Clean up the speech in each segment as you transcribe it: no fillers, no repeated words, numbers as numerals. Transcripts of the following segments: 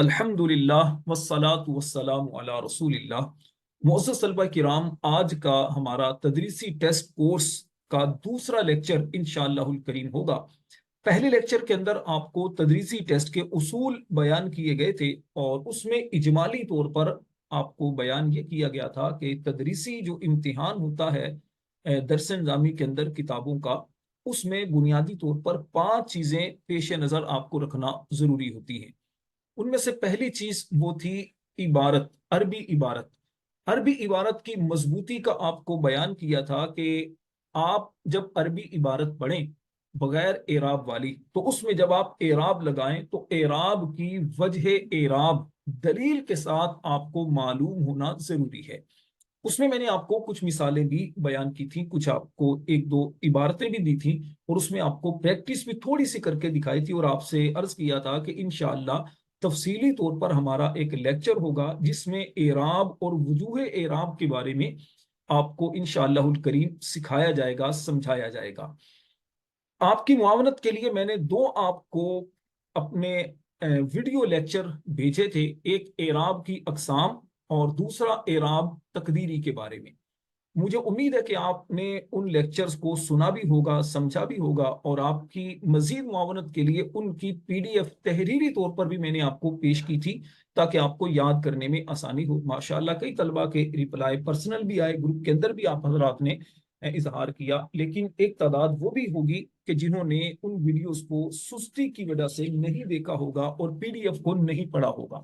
الحمدللہ والصلاة والسلام علی رسول اللہ۔ معزز طلبہ کرام، آج کا ہمارا تدریسی ٹیسٹ کورس کا دوسرا لیکچر انشاءاللہ الکریم ہوگا۔ پہلے لیکچر کے اندر آپ کو تدریسی ٹیسٹ کے اصول بیان کیے گئے تھے اور اس میں اجمالی طور پر آپ کو بیان یہ کیا گیا تھا کہ تدریسی جو امتحان ہوتا ہے درس نظامی کے اندر کتابوں کا، اس میں بنیادی طور پر 5 چیزیں پیش نظر آپ کو رکھنا ضروری ہوتی ہیں۔ ان میں سے پہلی چیز وہ تھی عبارت، عربی عبارت۔ عربی عبارت کی مضبوطی کا آپ کو بیان کیا تھا کہ آپ جب عربی عبارت پڑھیں بغیر اعراب والی، تو اس میں جب آپ اعراب لگائیں تو اعراب کی وجہ اعراب دلیل کے ساتھ آپ کو معلوم ہونا ضروری ہے۔ اس میں نے آپ کو کچھ مثالیں بھی بیان کی تھیں، کچھ آپ کو ایک دو عبارتیں بھی دی تھیں، اور اس میں آپ کو پریکٹس بھی تھوڑی سی کر کے دکھائی تھی، اور آپ سے عرض کیا تھا کہ انشاءاللہ تفصیلی طور پر ہمارا ایک لیکچر ہوگا جس میں اعراب اور وجوہ اعراب کے بارے میں آپ کو انشاءاللہ الکریم سکھایا جائے گا، سمجھایا جائے گا۔ آپ کی معاونت کے لیے میں نے 2 آپ کو اپنے ویڈیو لیکچر بھیجے تھے، ایک اعراب کی اقسام اور دوسرا اعراب تقدیری کے بارے میں۔ مجھے امید ہے کہ آپ نے ان لیکچرز کو سنا بھی ہوگا، سمجھا بھی ہوگا، اور آپ کی مزید معاونت کے لیے ان کی PDF تحریری طور پر بھی میں نے آپ کو پیش کی تھی تاکہ آپ کو یاد کرنے میں آسانی ہو۔ ماشاءاللہ کئی طلبہ کے ریپلائی پرسنل بھی آئے، گروپ کے اندر بھی آپ حضرات نے اظہار کیا، لیکن ایک تعداد وہ بھی ہوگی کہ جنہوں نے ان ویڈیوز کو سستی کی وجہ سے نہیں دیکھا ہوگا اور PDF کو نہیں پڑھا ہوگا۔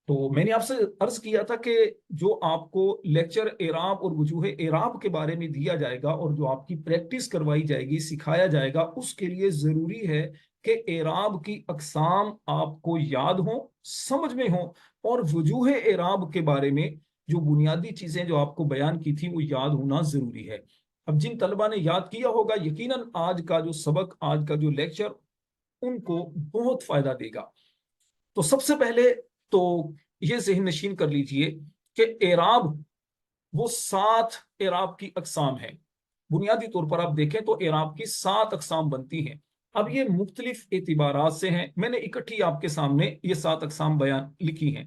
تو میں نے آپ سے عرض کیا تھا کہ جو آپ کو لیکچر اعراب اور وجوہ اعراب کے بارے میں دیا جائے گا اور جو آپ کی پریکٹس کروائی جائے گی، سکھایا جائے گا، اس کے لیے ضروری ہے کہ اعراب کی اقسام آپ کو یاد ہوں، سمجھ میں ہوں، اور وجوہ اعراب کے بارے میں جو بنیادی چیزیں جو آپ کو بیان کی تھی وہ یاد ہونا ضروری ہے۔ اب جن طلبہ نے یاد کیا ہوگا، یقیناً آج کا جو سبق، آج کا جو لیکچر ان کو بہت فائدہ دے گا۔ تو سب سے پہلے تو یہ ذہن نشین کر لیجئے کہ اعراب وہ 7 اعراب کی اقسام ہے۔ بنیادی طور پر آپ دیکھیں تو اعراب کی 7 اقسام بنتی ہیں۔ اب یہ مختلف اعتبارات سے ہیں، میں نے اکٹھی آپ کے سامنے یہ 7 اقسام بیان لکھی ہیں۔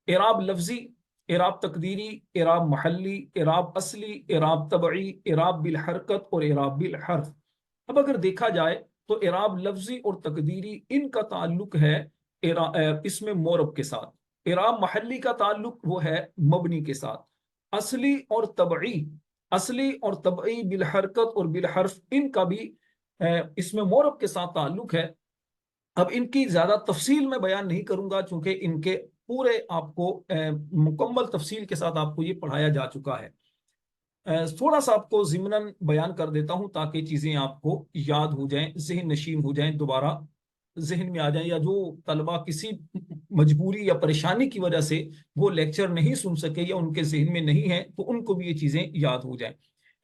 اعراب لفظی، اعراب تقدیری، اعراب محلی، اعراب اصلی، اعراب طبعی، اعراب بالحرکت اور اعراب بالحرف۔ اب اگر دیکھا جائے تو اعراب لفظی اور تقدیری ان کا تعلق ہے اسم مورب کے ساتھ۔ اعراب محلی کا تعلق وہ ہے مبنی کے ساتھ۔ اصلی اور طبعی بالحرکت اور بالحرف ان کا بھی اسم مورب کے ساتھ تعلق ہے۔ اب ان کی زیادہ تفصیل میں بیان نہیں کروں گا چونکہ ان کے پورے آپ کو مکمل تفصیل کے ساتھ آپ کو یہ پڑھایا جا چکا ہے۔ تھوڑا سا آپ کو ضمناً بیان کر دیتا ہوں تاکہ چیزیں آپ کو یاد ہو جائیں، ذہن نشین ہو جائیں، دوبارہ ذہن میں آ جائیں، یا جو طلبہ کسی مجبوری یا پریشانی کی وجہ سے وہ لیکچر نہیں سن سکے یا ان کے ذہن میں نہیں ہے تو ان کو بھی یہ چیزیں یاد ہو جائیں۔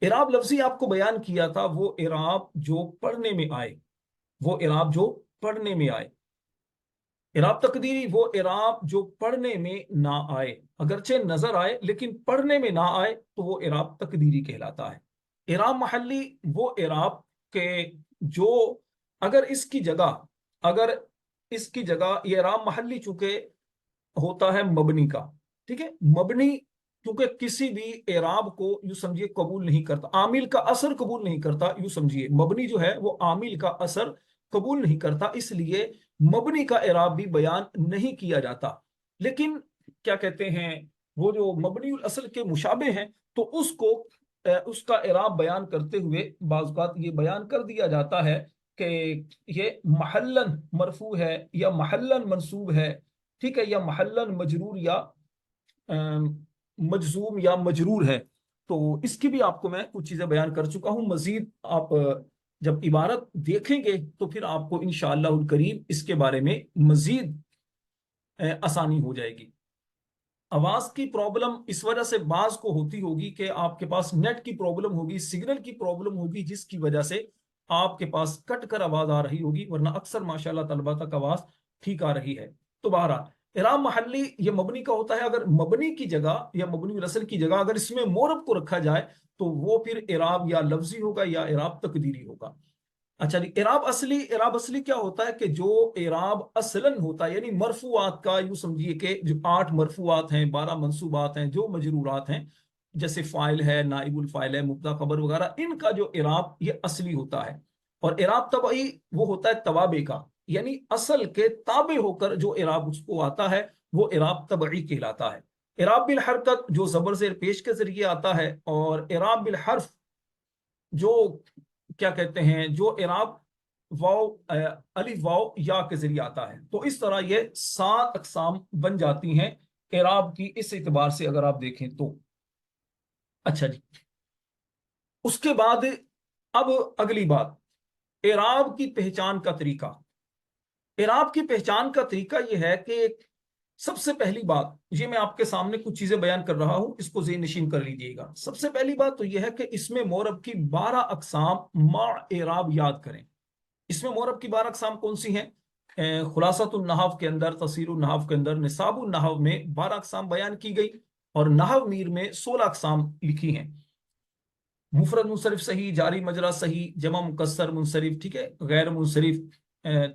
اعراب لفظی آپ کو بیان کیا تھا وہ اعراب جو پڑھنے میں آئے، وہ اعراب جو پڑھنے میں آئے۔ اعراب تقدیری وہ اعراب جو پڑھنے میں نہ آئے، اگرچہ نظر آئے لیکن پڑھنے میں نہ آئے تو وہ اعراب تقدیری کہلاتا ہے۔ اعراب محلی وہ اعراب کہ جو اگر اس کی جگہ یہ اعراب محلی چونکہ ہوتا ہے مبنی کا، ٹھیک ہے، مبنی کیونکہ کسی بھی اعراب کو یوں سمجھیے قبول نہیں کرتا، عامل کا اثر قبول نہیں کرتا، یوں سمجھیے مبنی جو ہے وہ عامل کا اثر قبول نہیں کرتا، اس لیے مبنی کا اعراب بھی بیان نہیں کیا جاتا۔ لیکن کیا کہتے ہیں، وہ جو مبنی الاصل کے مشابہ ہیں تو اس کا اعراب بیان کرتے ہوئے بعض اوقات یہ بیان کر دیا جاتا ہے کہ یہ محلن مرفوع ہے یا محلن منصوب ہے، ٹھیک ہے، یا محلن مجرور یا مجزوم یا مجرور ہے۔ تو اس کی بھی آپ کو میں کچھ چیزیں بیان کر چکا ہوں، مزید آپ جب عبارت دیکھیں گے تو پھر آپ کو انشاءاللہ الکریم اس کے بارے میں مزید آسانی ہو جائے گی۔ آواز کی پرابلم اس وجہ سے بعض کو ہوتی ہوگی کہ آپ کے پاس نیٹ کی پرابلم ہوگی، سگنل کی پرابلم ہوگی، جس کی وجہ سے آپ کے پاس کٹ کر آواز آ رہی ہوگی، ورنہ اکثر ماشاءاللہ طلبہ تک آواز ٹھیک آ رہی ہے۔ تو بہرحال اعراب محلی یہ مبنی کا ہوتا ہے، اگر مبنی کی جگہ یا مبنی الاصل کی جگہ اگر اس میں مورب کو رکھا جائے تو وہ پھر اعراب یا لفظی ہوگا یا اعراب تقدیری ہوگا۔ اچھا جی، اعراب اصلی کیا ہوتا ہے کہ جو اعراب اصلاً ہوتا ہے، یعنی مرفوعات کا یوں سمجھیے کہ جو 8 مرفوعات ہیں، 12 منصوبات ہیں، جو مجرورات ہیں، جیسے فاعل ہے، نائب الفاعل ہے، مبتدا خبر وغیرہ، ان کا جو اعراب یہ اصلی ہوتا ہے. اور اعراب طبعی وہ ہوتا ہے توابع کا، یعنی اصل کے تابع ہو کر جو اعراب اس کو آتا ہے وہ اعراب طبعی کہلاتا ہے. اعراب بالحرکت جو زبر زیر پیش کے ذریعے آتا ہے، اور اعراب بالحرف جو کیا کہتے ہیں، جو اعراب واو الف واو یا کے ذریعے آتا ہے. تو اس طرح یہ 7 اقسام بن جاتی ہیں اعراب کی، اس اعتبار سے اگر آپ دیکھیں تو. اچھا جی، اس کے بعد اب اگلی بات، اعراب کی پہچان کا طریقہ. اعراب کی پہچان کا طریقہ یہ ہے کہ سب سے پہلی بات، یہ میں آپ کے سامنے کچھ چیزیں بیان کر رہا ہوں، اس کو ذہن نشین کر لیجیے گا. سب سے پہلی بات تو یہ ہے کہ اس میں مورب کی 12 اقسام مع اعراب یاد کریں. اس میں مورب کی 12 اقسام کون سی ہیں؟ خلاصۃ النحو کے اندر، تفسیر النحو کے اندر، نصاب النحو میں 12 اقسام بیان کی گئی، اور نحو میر میں 16 اقسام لکھی ہیں. مفرد منصرف صحیح، جاری مجرا صحیح، جمع مکسر منصرف، ٹھیک ہے، غیر منصرف،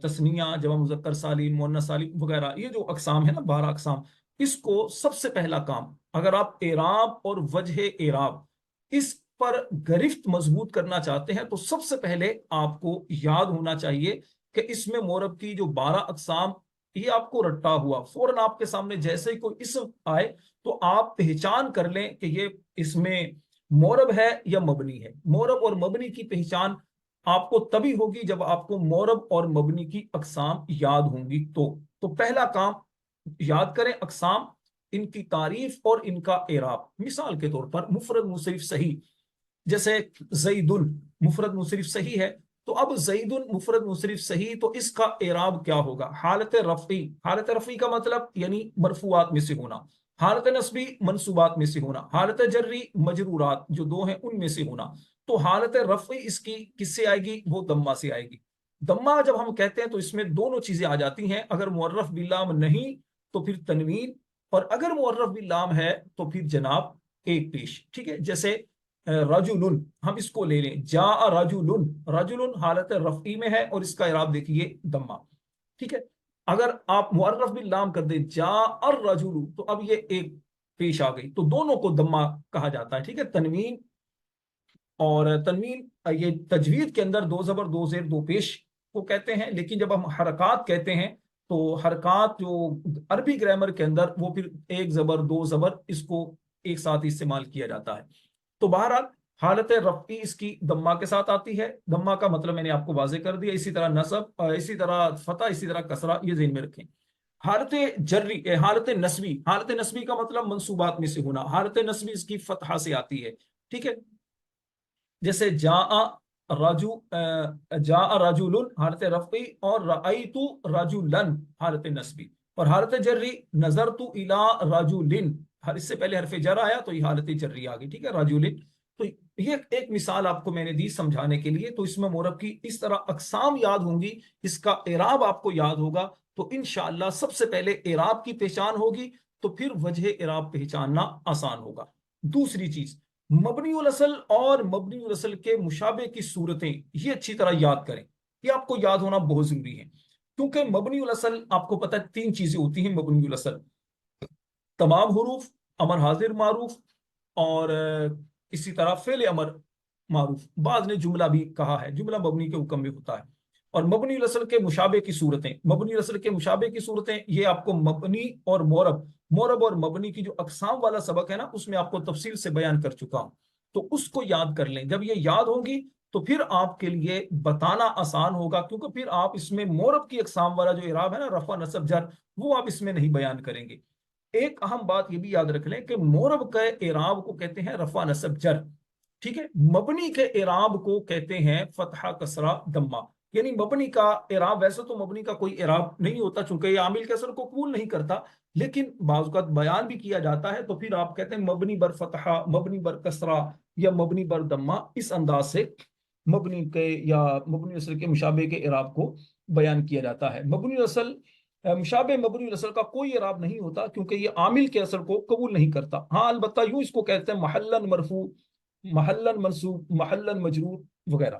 تثنیہ، جمع مذکر سالم، مؤنث سالم وغیرہ، یہ جو اقسام ہے نا 12 اقسام، اس کو سب سے پہلا کام، اگر آپ اعراب اور وجہ اعراب اس پر گرفت مضبوط کرنا چاہتے ہیں، تو سب سے پہلے آپ کو یاد ہونا چاہیے کہ اس میں مورب کی جو 12 اقسام، یہ آپ کو رٹا ہوا فوراً آپ کے سامنے جیسے ہی کوئی اسم آئے تو آپ پہچان کر لیں کہ یہ اس میں مورب ہے یا مبنی ہے. مورب اور مبنی کی پہچان آپ کو تبھی ہوگی جب آپ کو مورب اور مبنی کی اقسام یاد ہوں گی. تو پہلا کام یاد کریں اقسام، ان کی تعریف اور ان کا اعراب. مثال کے طور پر مفرد منصرف صحیح، جیسے زید مفرد منصرف صحیح ہے، تو اب زید مفرد منصرف صحیح، تو اس کا اعراب کیا ہوگا؟ حالت رفعی. حالت رفعی کا مطلب یعنی مرفوعات میں سے ہونا، حالت نصبی منصوبات میں سے ہونا، حالت جری مجرورات جو 2 ہیں ان میں سے ہونا. تو حالت رفعی اس کی کس سے آئے گی؟ وہ دمہ سے آئے گی. دمہ جب ہم کہتے ہیں تو اس میں دونوں چیزیں آ جاتی ہیں، اگر معرف باللام نہیں تو پھر تنوین، اور اگر معرف باللام ہے تو پھر جناب ایک پیش. ٹھیک ہے، جیسے رجل، ہم اس کو لے لیں، جاء رجل، رجل حالت رفعی میں ہے اور اس کا اعراب دیکھیے دمہ. ٹھیک ہے، اگر آپ معرف باللام کر دیں جاء الرجل، تو اب یہ ایک پیش آ گئی، تو دونوں کو دمہ کہا جاتا ہے. ٹھیک ہے، تنوین اور تنوین یہ تجوید کے اندر 2 زبر 2 زیر 2 پیش کو کہتے ہیں، لیکن جب ہم حرکات کہتے ہیں تو حرکات جو عربی گرامر کے اندر، وہ پھر 1 زبر 2 زبر اس کو ایک ساتھ استعمال کیا جاتا ہے. تو بہرحال حالت رفعی اس کی دمہ کے ساتھ آتی ہے. دمہ کا مطلب میں نے آپ کو واضح کر دیا. اسی طرح نصب، اسی طرح فتح، اسی طرح کسرہ، یہ ذہن میں رکھیں. حالت جری، حالت نصبی، حالت نصبی کا مطلب منصوبات میں سے ہونا. حالت نصبی اس کی فتحہ سے آتی ہے. ٹھیک ہے، جیسے جاء رجل حالت رفعی، اور رأیت رجلا حالت نصبی. اور حالت جری نظرت الی رجل، اس سے پہلے حرف جر آیا تو یہ حالت جری آ گئی. ٹھیک ہے، رجل. تو یہ ایک مثال آپ کو میں نے دی سمجھانے کے لیے. تو اس میں مورب کی اس طرح اقسام یاد ہوں گی، اس کا اعراب آپ کو یاد ہوگا، تو انشاءاللہ سب سے پہلے اعراب کی پہچان ہوگی، تو پھر وجہ اعراب پہچاننا آسان ہوگا. دوسری چیز، مبنی الاصل اور مبنی الاصل کے مشابہ کی صورتیں، یہ اچھی طرح یاد کریں. یہ آپ کو یاد ہونا بہت ضروری ہے، کیونکہ مبنی الاصل آپ کو پتہ ہے 3 چیزیں ہوتی ہیں. مبنی الاصل تمام حروف، امر حاضر معروف، اور اسی طرح فعل امر معروف. بعض نے جملہ بھی کہا ہے، جملہ مبنی کے حکم میں ہوتا ہے. اور مبنی الاصل کے مشابہ کی صورتیں، مبنی الاصل کے مشابہ کی صورتیں، یہ آپ کو مبنی اور مورب اور مبنی کی جو اقسام والا سبق ہے نا، اس میں آپ کو تفصیل سے بیان کر چکا ہوں. تو اس کو یاد کر لیں. جب یہ یاد ہوگی تو پھر آپ کے لیے بتانا آسان ہوگا، کیونکہ پھر آپ اس میں مورب کی اقسام والا جو اعراب ہے نا، رفع نصب جر، وہ آپ اس میں نہیں بیان کریں گے. ایک اہم بات یہ بھی یاد رکھ لیں کہ مورب کے اعراب کو کہتے ہیں رفع نصب جر. ٹھیک ہے، مبنی کے اعراب کو کہتے ہیں فتحہ کسرہ دمہ. یعنی مبنی کا اعراب، ویسے تو مبنی کا کوئی اعراب نہیں ہوتا چونکہ یہ عامل کے اثر کو قبول نہیں کرتا، لیکن بعض اوقات بیان بھی کیا جاتا ہے، تو پھر آپ کہتے ہیں مبنی بر فتحہ، مبنی بر کسرہ، یا مبنی بر دمہ. اس انداز سے مبنی کے یا مبنی اصل کے مشابہ کے اعراب کو بیان کیا جاتا ہے. مبنی اصل مشابہ مبنی الاصل کا کوئی اعراب نہیں ہوتا، کیونکہ یہ عامل کے اثر کو قبول نہیں کرتا. ہاں البتہ یوں اس کو کہتے ہیں محلن مرفوع، محلن منصوب، محلن مجرور وغیرہ.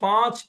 5